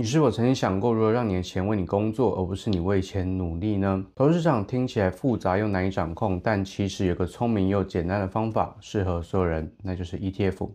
你是否曾经想过如何让你的钱为你工作，而不是你为钱努力呢？投资市场听起来复杂又难以掌控，但其实有个聪明又简单的方法，适合所有人，那就是 ETF。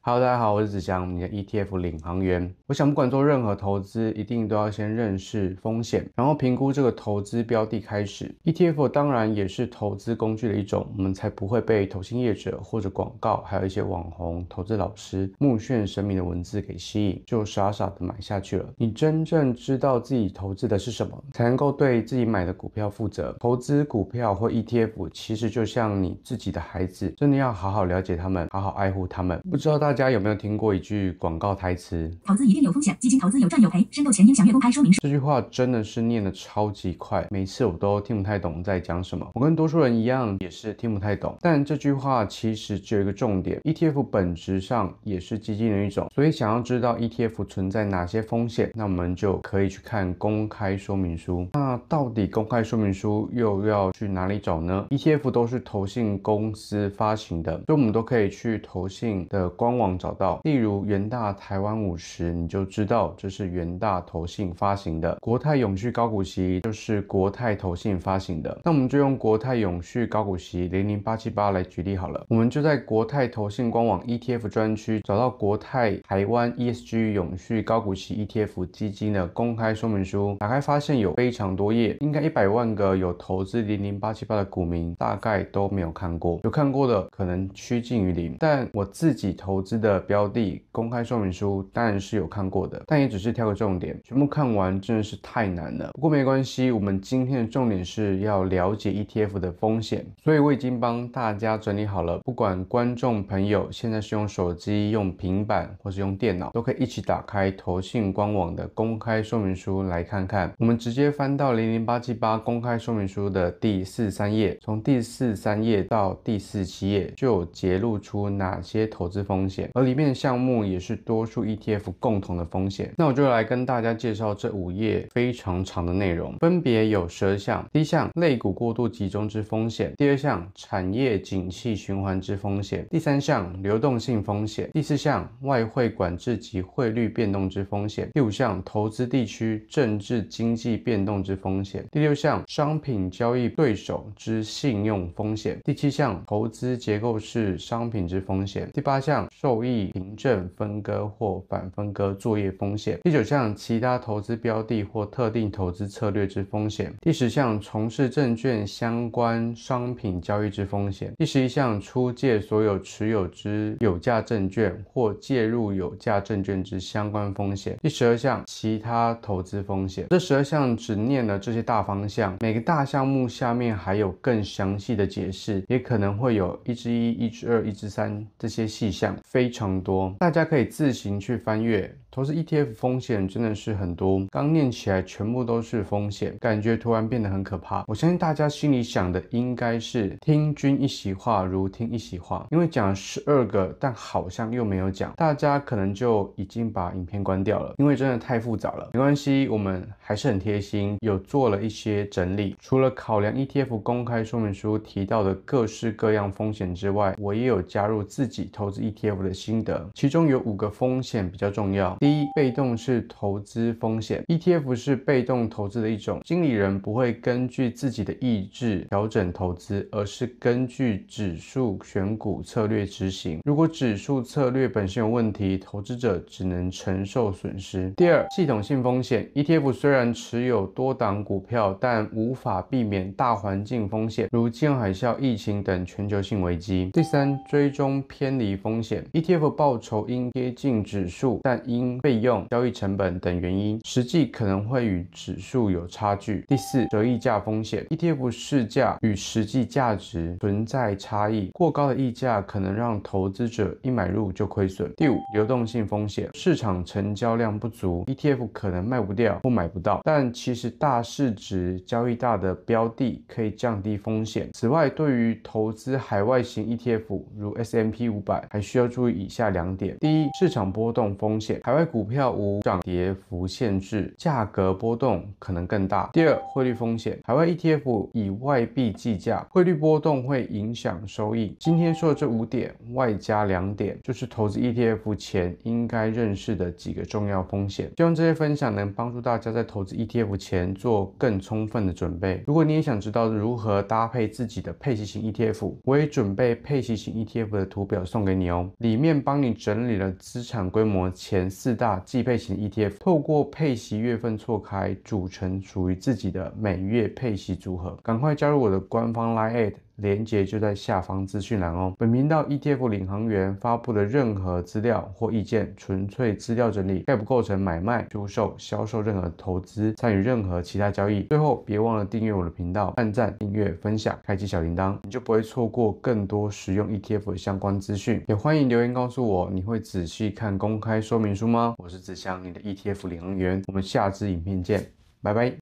Hello，大家好，我是子祥，你的 ETF 领航员。我想，不管做任何投资，一定都要先认识风险，然后评估这个投资标的开始。ETF 当然也是投资工具的一种，我们才不会被投信业者或者广告，还有一些网红、投资老师目眩神迷的文字给吸引，就傻傻的买下去了。你真正知道自己投资的是什么，才能够对自己买的股票负责。投资股票或 ETF，其实就像你自己的孩子，真的要好好了解他们，好好爱护他们。不知道大家有没有听过一句广告台词？投资一定有风险，基金投资有赚有赔，申购前应详阅公开说明书。这句话真的是念得超级快，每次我都听不太懂在讲什么。我跟多数人一样，也是听不太懂。但这句话其实只有一个重点 ，ETF 本质上也是基金的一种，所以想要知道 ETF 存在哪些风险，那我们就可以去看公开说明书。那到底公开说明书又要去哪里找呢 ？ETF 都是投信公司发行的，所以我们都可以去投信的官网找到。例如元大台湾50，你就知道这是元大投信发行的。国泰永续高股息就是国泰投信发行的。那我们就用国泰永续高股息00878来举例好了。我们就在国泰投信官网 ETF 专区找到国泰台湾 ESG 永续高股息 ETF 基金的公开说明书，打开发现有非常多页，应该100万个有投资00878的股民大概都没有看过，有看过的可能趋近于零。但我自己投资的标的公开说明书当然是有看过的，但也只是挑个重点，全部看完真的是太难了。不过没关系，我们今天的重点是要了解 ETF 的风险，所以我已经帮大家整理好了，不管观众朋友现在是用手机、用平板或是用电脑，都可以一起打开投信官网的公开说明书来看看。我们直接翻到00878公开说明书的第43页，从第43页到第47页就有揭露出哪些投资风险，而里面的项目也是多数 ETF 共同的风险。那我就来跟大家介绍这5页非常长的内容，分别有12项。第一项，类股过度集中之风险；第二项，产业景气循环之风险；第三项，流动性风险；第四项，外汇管制及汇率变动之风险；第5项，投资地区政治经济变动之风险；第6项，商品交易对手之信用风险；第7项，投资结构式商品之风险；第8项，受益凭证分割或反分割作业风险；第9项，其他投资标的或特定投资策略之风险；第10项，从事证券相关商品交易之风险；第11项，出借所有持有之有价证券或介入有价证券之相关风险；第12项，其他投资风险。这12项只念了这些大方向，每个大项目下面还有更详细的解释，也可能会有1之1、1之2、1之3这些细项，非常多，大家可以自行去翻阅。投资 ETF 风险真的是很多，刚念起来全部都是风险，感觉突然变得很可怕。我相信大家心里想的应该是听君一席话，如听一席话，因为讲了12个，但好像又没有讲，大家可能就已经把影片关掉了，因为真的太复杂了。没关系，我们还是很贴心，有做了一些整理。除了考量 ETF 公开说明书提到的各式各样风险之外，我也有加入自己投资 ETF 的心得，其中有5个风险比较重要。第一，被动式投资风险。ETF 是被动投资的一种，经理人不会根据自己的意志调整投资，而是根据指数选股策略执行。如果指数策略本身有问题，投资者只能承受损失。第二，系统性风险。ETF 虽然持有多档股票，但无法避免大环境风险，如金融海啸、疫情等全球性危机。第三，追踪偏离风险。ETF 报酬应贴近指数，但因费用、交易成本等原因，实际可能会与指数有差距。第四，折溢价风险。ETF 市价与实际价值存在差异，过高的溢价可能让投资者一买入就亏损。第五，流动性风险。市场成交量不足， ETF 可能卖不掉或买不到，但其实大市值、交易大的标的可以降低风险。此外，对于投资海外型 ETF 如 S&P 500，还需要注意以下2点。第一，市场波动风险。海外股票无涨跌幅限制，价格波动可能更大。第二，汇率风险，海外 ETF 以外币计价，汇率波动会影响收益。今天说的这5点，外加2点，就是投资 ETF 前应该认识的几个重要风险。希望这些分享能帮助大家在投资 ETF 前做更充分的准备。如果你也想知道如何搭配自己的配息型 ETF， 我也准备配息型 ETF 的图表送给你哦，里面帮你整理了资产规模前4大季配型 ETF， 透过配息月份错开，组成属于自己的每月配息组合。赶快加入我的官方 LINE@ 连结就在下方资讯栏哦。本频道 ETF 领航员发布的任何资料或意见，纯粹资料整理，概不构成买卖、出售、销售任何投资、参与任何其他交易。最后，别忘了订阅我的频道，按赞、订阅、分享，开启小铃铛，你就不会错过更多实用 ETF 的相关资讯。也欢迎留言告诉我，你会仔细看公开说明书吗？我是子祥，你的 ETF 领航员，我们下支影片见，拜拜。